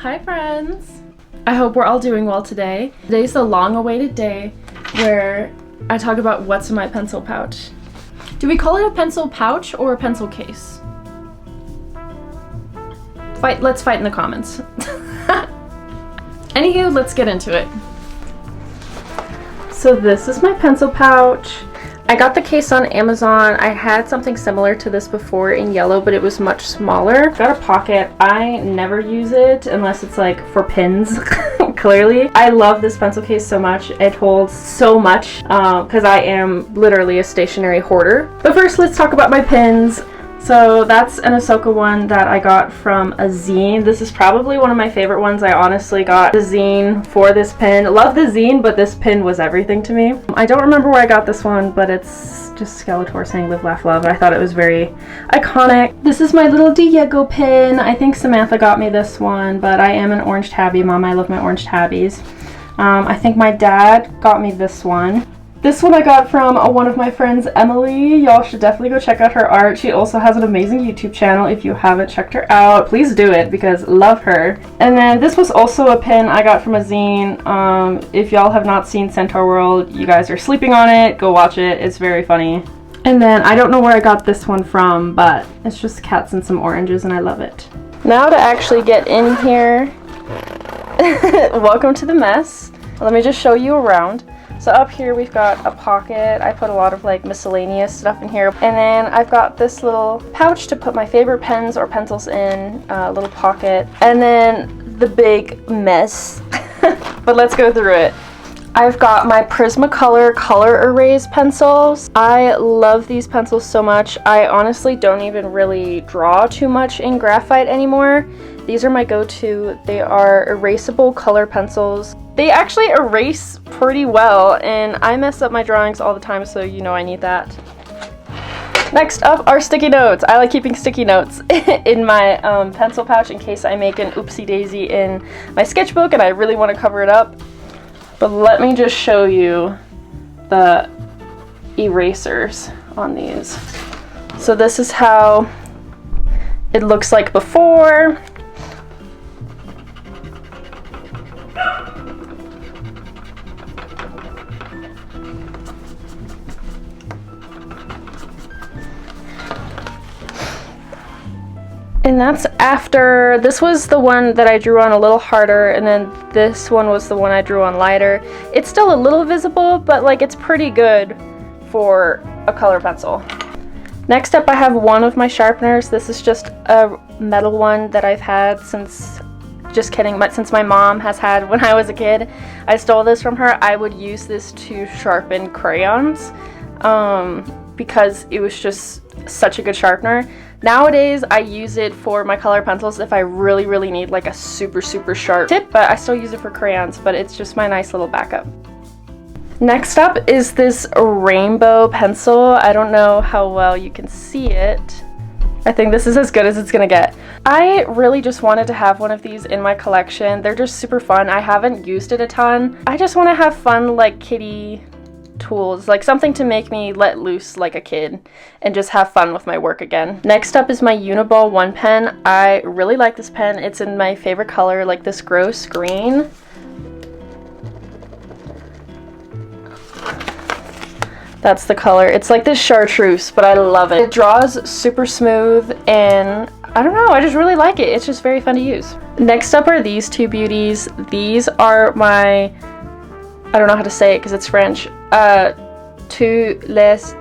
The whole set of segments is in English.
Hi friends! I hope we're all doing well today. Today's the long-awaited day where I talk about what's in my pencil pouch. Do we call it a pencil pouch or a pencil case? Let's fight in the comments. Anywho, let's get into it. So this is my pencil pouch. I got the case on Amazon. I had something similar to this before in yellow, but it was much smaller. Got a pocket. I never use it unless it's like for pins, clearly. I love this pencil case so much. It holds so much because I am literally a stationery hoarder. But first, let's talk about my pins. So that's an Ahsoka one that I got from a zine. This is probably one of my favorite ones. I honestly got the zine for this pin. Love the zine, but this pin was everything to me. I don't remember where I got this one, but it's just Skeletor saying live, laugh, love. I thought it was very iconic. This is my little Diego pin. I think Samantha got me this one, but I am an orange tabby mom. I love my orange tabbies. I think my dad got me this one. This one I got from one of my friends, Emily. Y'all should definitely go check out her art. She also has an amazing YouTube channel. If you haven't checked her out, please do it because love her. And then this was also a pin I got from a zine. If y'all have not seen Centaur World, you guys are sleeping on it. Go watch it. It's very funny. And then I don't know where I got this one from, but it's just cats and some oranges and I love it. Now to actually get in here. Welcome to the mess. Let me just show you around. So up here we've got a pocket. I put a lot of like miscellaneous stuff in here. And then I've got this little pouch to put my favorite pens or pencils in, a little pocket. And then the big mess. But let's go through it. I've got my PrismaColor color erase pencils. I love these pencils so much. I honestly don't even really draw too much in graphite anymore. These are my go-to. They are erasable color pencils. They actually erase pretty well, and I mess up my drawings all the time, so you know I need that. Next up are sticky notes. I like keeping sticky notes in my pencil pouch in case I make an oopsie daisy in my sketchbook and I really want to cover it up. But let me just show you the erasers on these. So this is how it looks like before. And that's after, this was the one that I drew on a little harder, and then this one was the one I drew on lighter. It's still a little visible, but like it's pretty good for a color pencil. Next up I have one of my sharpeners. This is just a metal one that I've had since, just kidding, but since my mom has had when I was a kid. I stole this from her. I would use this to sharpen crayons because it was just such a good sharpener. Nowadays, I use it for my color pencils if I really need like a super sharp tip, but I still use it for crayons, but it's just my nice little backup. Next up is this rainbow pencil. I don't know how well you can see it. I think this is as good as it's gonna get. I really just wanted to have one of these in my collection. They're just super fun. I haven't used it a ton. I just want to have fun like kitty tools, like something to make me let loose like a kid and just have fun with my work again. Next up is my UniBall One pen. I really like this pen. It's in my favorite color, like this gross green. That's the color. It's like this chartreuse, but I love it. It draws super smooth and I don't know, I just really like it. It's just very fun to use. Next up are these two beauties. These are my, I don't know how to say it because it's French. Tous les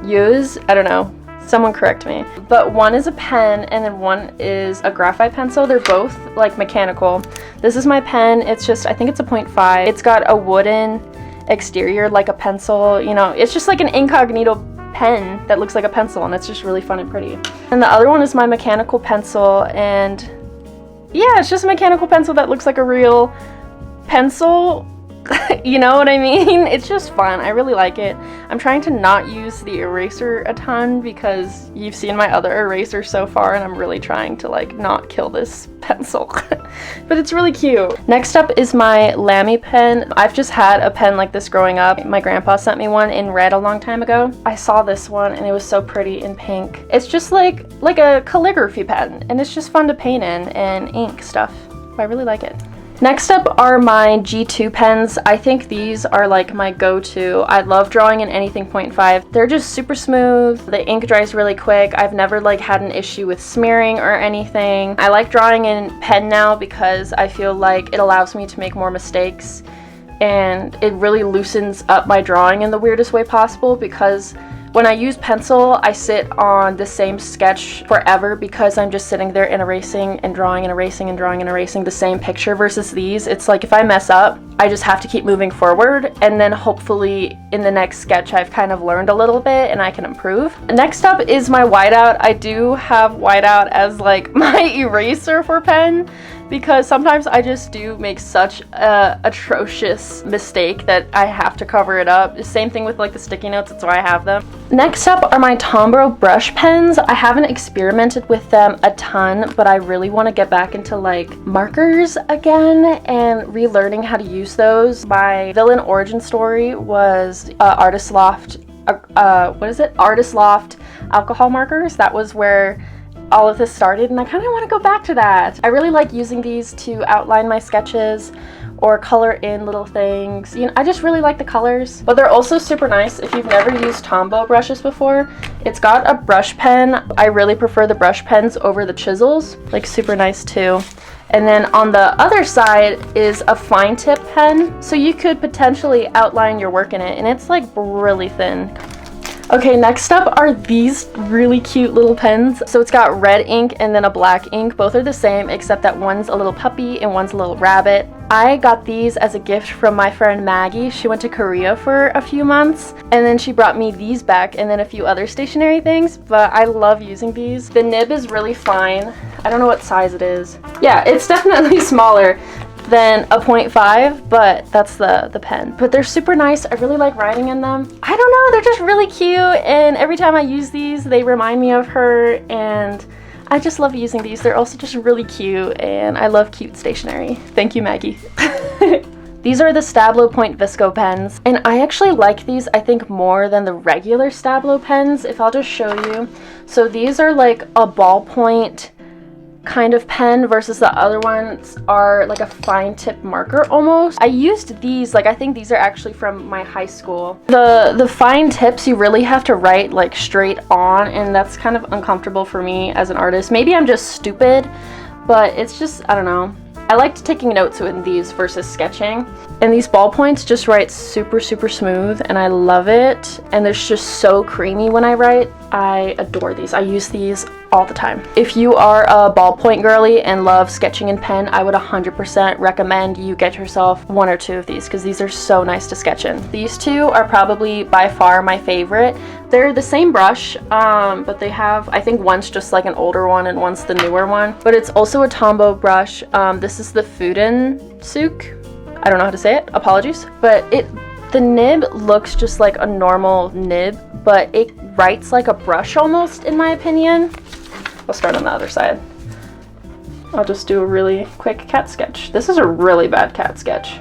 yeux. I don't know. Someone correct me. But one is a pen and then one is a graphite pencil. They're both like mechanical. This is my pen. It's just, I think it's a 0.5. It's got a wooden exterior like a pencil. You know, it's just like an incognito pen that looks like a pencil and it's just really fun and pretty. And the other one is my mechanical pencil, and yeah, it's just a mechanical pencil that looks like a real pencil. You know what I mean? It's just fun. I really like it. I'm trying to not use the eraser a ton because you've seen my other eraser so far and I'm really trying to like not kill this pencil. But it's really cute. Next up is my Lamy pen. I've just had a pen like this growing up. My grandpa sent me one in red a long time ago. I saw this one and it was so pretty in pink. It's just like a calligraphy pen and it's just fun to paint in and ink stuff. but I really like it. Next up are my G2 pens. I think these are like my go-to. I love drawing in anything 0.5. They're just super smooth. The ink dries really quick. I've never like had an issue with smearing or anything. I like drawing in pen now because I feel like it allows me to make more mistakes, and it really loosens up my drawing in the weirdest way possible, because when I use pencil, I sit on the same sketch forever because I'm just sitting there and erasing and drawing and erasing and drawing and erasing the same picture, versus these, it's like if I mess up, I just have to keep moving forward, and then hopefully in the next sketch I've kind of learned a little bit and I can improve. Next up is my whiteout. I do have whiteout as like my eraser for pen, because sometimes I just do make such a atrocious mistake that I have to cover it up. The same thing with like the sticky notes, that's why I have them. Next up are my Tombow Brushpens. I haven't experimented with them a ton, but I really want to get back into like markers again and relearning how to use those. My villain origin story was Artist Loft, Artist Loft alcohol markers. That was where all of this started, and I kind of want to go back to that. I really like using these to outline my sketches or color in little things. You know, I just really like the colors, but they're also super nice if you've never used Tombow brushes before. It's got a brush pen. I really prefer the brush pens over the chisels, like super nice too. And then on the other side is a fine tip pen, so you could potentially outline your work in it, and it's like really thin. Okay, next up are these really cute little pens. So it's got red ink and then a black ink. Both are the same, except that one's a little puppy and one's a little rabbit. I got these as a gift from my friend Maggie. She went to Korea for a few months, and then she brought me these back and then a few other stationery things, but I love using these. The nib is really fine. I don't know what size it is. Yeah, it's definitely smaller than a 0.5, but that's the pen. But they're super nice. I really like writing in them. I don't know, they're just really cute, and every time I use these, they remind me of her, and I just love using these. They're also just really cute, and I love cute stationery. Thank you, Maggie. These are the Stabilo PointVisco pens, and I actually like these, I think, more than the regular Stabilo pens, if I'll just show you. So these are like a ballpoint kind of pen, versus the other ones are like a fine tip marker almost. I used these, like I think these are actually from my high school. The fine tips, you really have to write like straight on, and that's kind of uncomfortable for me as an artist. Maybe I'm just stupid, but it's just, I don't know. I liked taking notes with these versus sketching, and these ballpoints just write super smooth, and I love it, and they're just so creamy when I write. I adore these. I use these all the time. If you are a ballpoint girly and love sketching in pen, I would 100% recommend you get yourself one or two of these, because these are so nice to sketch in. These two are probably by far my favorite. They're the same brush, but they have, I think one's just like an older one and one's the newer one, but it's also a Tombow brush. This is the Fudenosuke. I don't know how to say it, apologies. But the nib looks just like a normal nib, but it writes like a brush almost, in my opinion. I'll start on the other side. I'll just do a really quick cat sketch. This is a really bad cat sketch.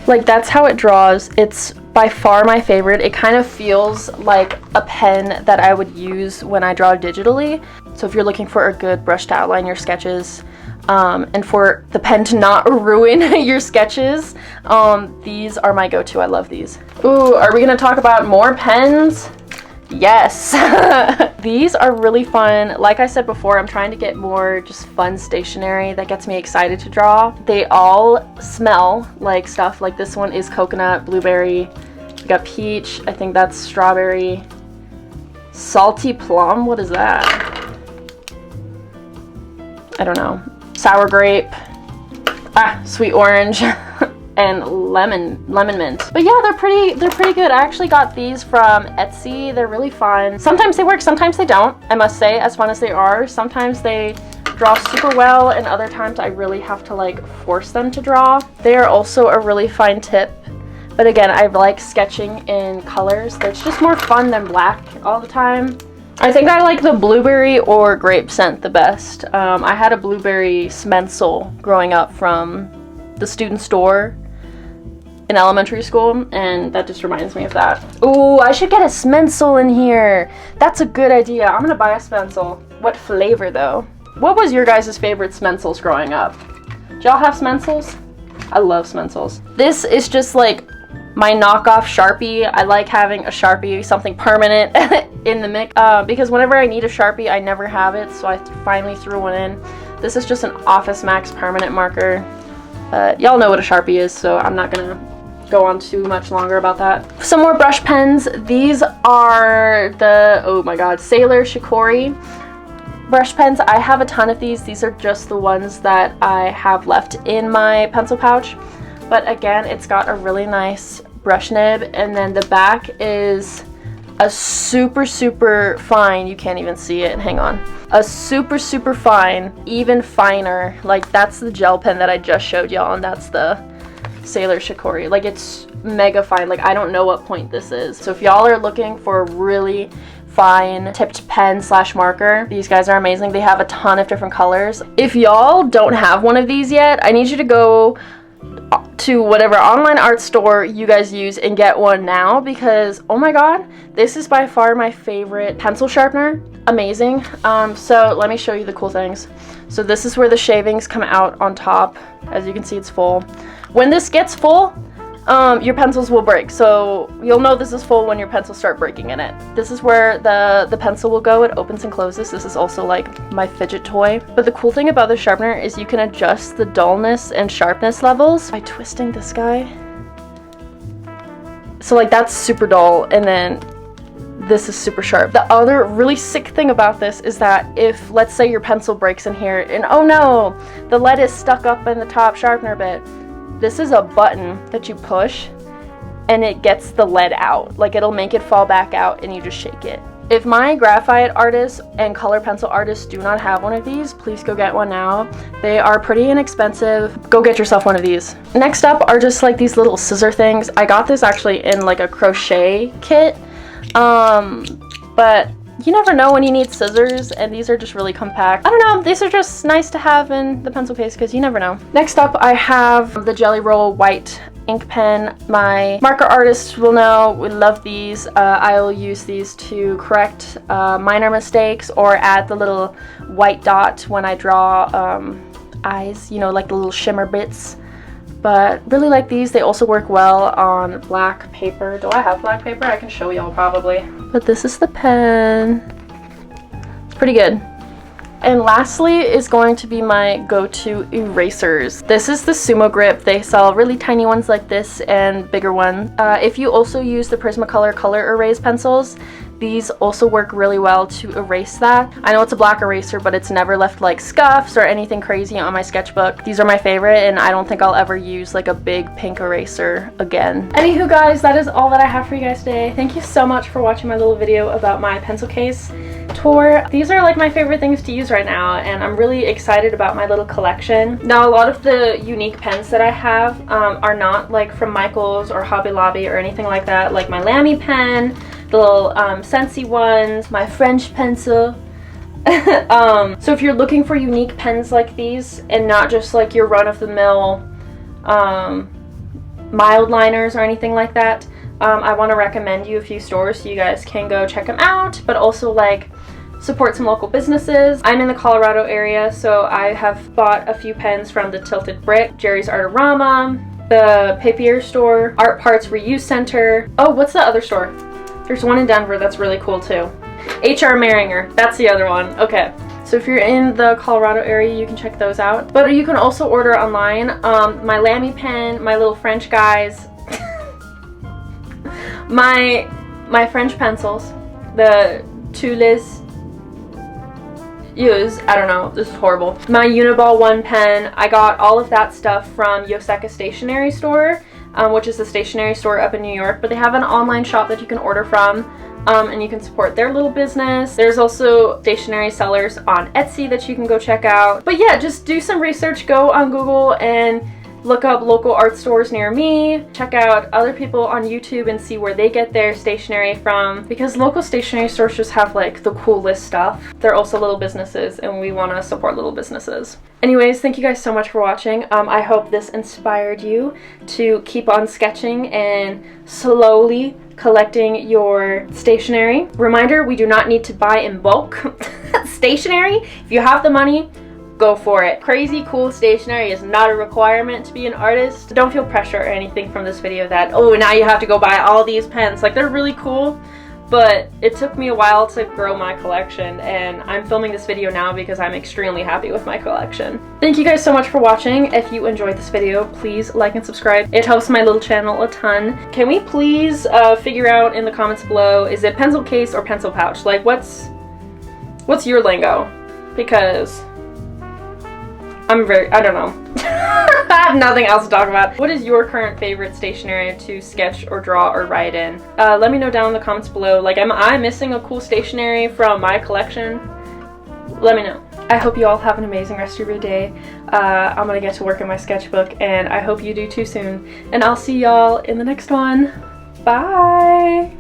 Like, that's how it draws. It's by far my favorite. It kind of feels like a pen that I would use when I draw digitally. So if you're looking for a good brush to outline your sketches, and for the pen to not ruin your sketches, these are my go-to. I love these. Ooh, are we gonna talk about more pens? Yes. These are really fun. Like I said before, I'm trying to get more just fun stationery that gets me excited to draw. They all smell like stuff. Like this one is coconut, blueberry, we got peach, I think that's strawberry, salty plum, what is that? I don't know. Sour grape, sweet orange, and lemon mint. But yeah, they're pretty good. I actually got these from Etsy. They're really fun. Sometimes they work, sometimes they don't. I must say, as fun as they are, sometimes they draw super well, and other times I really have to like force them to draw. They are also a really fine tip. But again, I like sketching in colors. It's just more fun than black all the time. I think I like the blueberry or grape scent the best. I had a blueberry Smensel growing up from the student store in elementary school, and that just reminds me of that. Ooh, I should get a Smensel in here. That's a good idea. I'm gonna buy a Smensel. What flavor though? What was your guys' favorite stencils growing up? Did y'all have stencils? I love stencils. This is just like my knockoff Sharpie. I like having a Sharpie, something permanent in the mix, because whenever I need a Sharpie, I never have it, so I finally threw one in. This is just an Office Max permanent marker. Y'all know what a Sharpie is, so I'm not gonna go on too much longer about that. Some more brush pens. These are the, oh my god, Sailor Shikori brush pens. I have a ton of these. These are just the ones that I have left in my pencil pouch. But again, it's got a really nice brush nib, and then the back is a super, super fine, you can't even see it, hang on. A super, super fine, even finer, like that's the gel pen that I just showed y'all, and that's the Sailor Shikori. Like, it's mega fine. Like, I don't know what point this is. So if y'all are looking for a really fine tipped pen slash marker, these guys are amazing. They have a ton of different colors. If y'all don't have one of these yet, I need you to go to whatever online art store you guys use and get one now, because oh my god, this is by far my favorite pencil sharpener. Amazing. So let me show you the cool things. So this is where the shavings come out on top. As you can see, it's full. When this gets full, your pencils will break, so you'll know this is full when your pencils start breaking in it. This is where the pencil will go. It opens and closes. This is also like my fidget toy. But the cool thing about the sharpener is you can adjust the dullness and sharpness levels by twisting this guy. So like that's super dull, and then this is super sharp. The other really sick thing about this is that if, let's say, your pencil breaks in here and oh no, the lead is stuck up in the top sharpener bit, this is a button that you push and it gets the lead out. Like, it'll make it fall back out and you just shake it. If my graphite artists and color pencil artists do not have one of these, please go get one now. They are pretty inexpensive. Go get yourself one of these. Next up are just like these little scissor things. I got this actually in like a crochet kit, but you never know when you need scissors, and these are just really compact. I don't know, these are just nice to have in the pencil case because you never know. Next up, I have the GellyRoll white ink pen. My marker artists will know, we love these. I'll use these to correct minor mistakes or add the little white dot when I draw eyes, you know, like the little shimmer bits. But really like these. They also work well on black paper. Do I have black paper? I can show y'all probably. But this is the pen. It's pretty good. And lastly is going to be my go-to erasers. This is the Sumo grip. They sell really tiny ones like this and bigger ones. If you also use the PrismaColor color erase pencils, these also work really well to erase that. I know it's a black eraser, but it's never left like scuffs or anything crazy on my sketchbook. These are my favorite, and I don't think I'll ever use like a big pink eraser again. Anywho guys, that is all that I have for you guys today. Thank you so much for watching my little video about my pencil case tour. These are like my favorite things to use right now, and I'm really excited about my little collection. Now, a lot of the unique pens that I have are not like from Michaels or Hobby Lobby or anything like that, like my Lamy pen, the little Scentsy ones, my French pencil. So if you're looking for unique pens like these and not just like your run-of-the-mill mild liners or anything like that, I want to recommend you a few stores so you guys can go check them out, but also like support some local businesses. I'm in the Colorado area, so I have bought a few pens from the Tilted Brick, Jerry's Artorama, the Papier store, Art Parts Reuse Center. Oh, what's the other store? There's one in Denver that's really cool too. H.R. Maringer, that's the other one. Okay, so if you're in the Colorado area, you can check those out. But you can also order online. My Lamy pen, my little French guys, my French pencils, the Toulouse use, I don't know, this is horrible. My UniBall One pen, I got all of that stuff from Yoseka Stationery store, which is a stationery store up in New York, but they have an online shop that you can order from, and you can support their little business. There's also stationery sellers on Etsy that you can go check out. But yeah, just do some research, go on Google and look up local art stores near me, check out other people on YouTube and see where they get their stationery from, because local stationery stores just have like the coolest stuff. They're also little businesses and we want to support little businesses. Anyways, thank you guys so much for watching. I hope this inspired you to keep on sketching and slowly collecting your stationery. Reminder, we do not need to buy in bulk stationery. If you have the money, go for it. Crazy cool stationery is not a requirement to be an artist. Don't feel pressure or anything from this video that, oh, now you have to go buy all these pens. Like, they're really cool, but it took me a while to grow my collection, and I'm filming this video now because I'm extremely happy with my collection. Thank you guys so much for watching. If you enjoyed this video, please like and subscribe. It helps my little channel a ton. Can we please figure out in the comments below, is it pencil case or pencil pouch? Like, what's your lingo? Because I don't know. I have nothing else to talk about. What is your current favorite stationery to sketch or draw or write in? Let me know down in the comments below. Like, am I missing a cool stationery from my collection? Let me know. I hope you all have an amazing rest of your day. I'm gonna get to work in my sketchbook, and I hope you do too soon. And I'll see y'all in the next one. Bye!